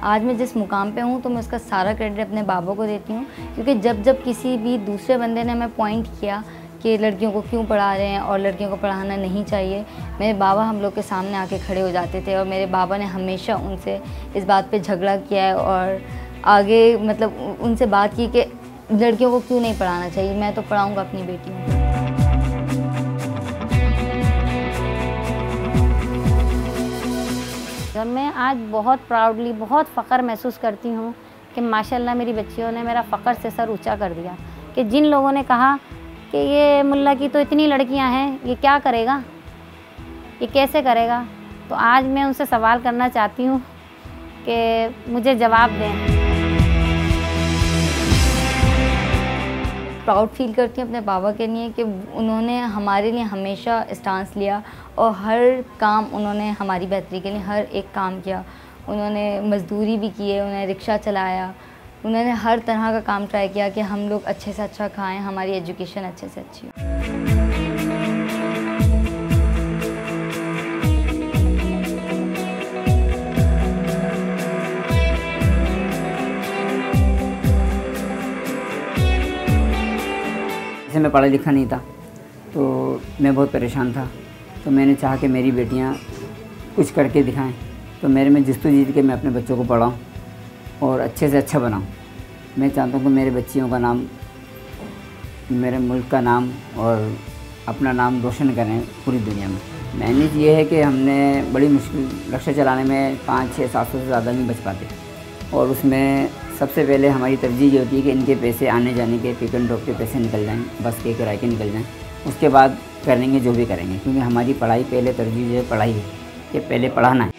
आज मैं जिस मुकाम पे हूँ तो मैं उसका सारा क्रेडिट अपने बाबा को देती हूँ, क्योंकि जब किसी भी दूसरे बंदे ने हमें पॉइंट किया कि लड़कियों को क्यों पढ़ा रहे हैं और लड़कियों को पढ़ाना नहीं चाहिए, मेरे बाबा हम लोग के सामने आके खड़े हो जाते थे और मेरे बाबा ने हमेशा उनसे इस बात पे झगड़ा किया है और आगे मतलब उनसे बात की कि लड़कियों को क्यों नहीं पढ़ाना चाहिए, मैं तो पढ़ाऊँगा अपनी बेटियों को। जब मैं आज बहुत प्राउडली, बहुत फ़ख्र महसूस करती हूँ कि माशाल्लाह मेरी बच्चियों ने मेरा फ़ख्र से सर ऊंचा कर दिया, कि जिन लोगों ने कहा कि ये मुल्ला की तो इतनी लड़कियां हैं, ये क्या करेगा, ये कैसे करेगा, तो आज मैं उनसे सवाल करना चाहती हूँ कि मुझे जवाब दें। प्राउड फील करती हूँ अपने बाबा के लिए कि उन्होंने हमारे लिए हमेशा स्टांस लिया और हर काम उन्होंने हमारी बेहतरी के लिए हर एक काम किया। उन्होंने मज़दूरी भी की है, उन्होंने रिक्शा चलाया, उन्होंने हर तरह का काम ट्राई किया कि हम लोग अच्छे से अच्छा खाएं, हमारी एजुकेशन अच्छे से अच्छी हो। मैं पढ़ा लिखा नहीं था तो मैं बहुत परेशान था, तो मैंने चाहा कि मेरी बेटियां कुछ करके दिखाएं, तो मेरे में जस्तुजीत के मैं अपने बच्चों को पढ़ाऊँ और अच्छे से अच्छा बनाऊँ। मैं चाहता हूँ कि मेरे बच्चियों का नाम, मेरे मुल्क का नाम और अपना नाम रोशन करें पूरी दुनिया में। मैनेज ये है कि हमने बड़ी मुश्किल रिक्शा चलाने में 500-600-700 से ज़्यादा नहीं बच पाते, और उसमें सबसे पहले हमारी तरजीह ये होती है कि इनके पैसे आने जाने के, पिक एंड ड्रॉप के पैसे निकल जाएं, बस के किराए के निकल जाएं, उसके बाद करेंगे जो भी करेंगे, क्योंकि हमारी पढ़ाई पहले तरजीह है, पढ़ाई है कि पहले पढ़ाना है।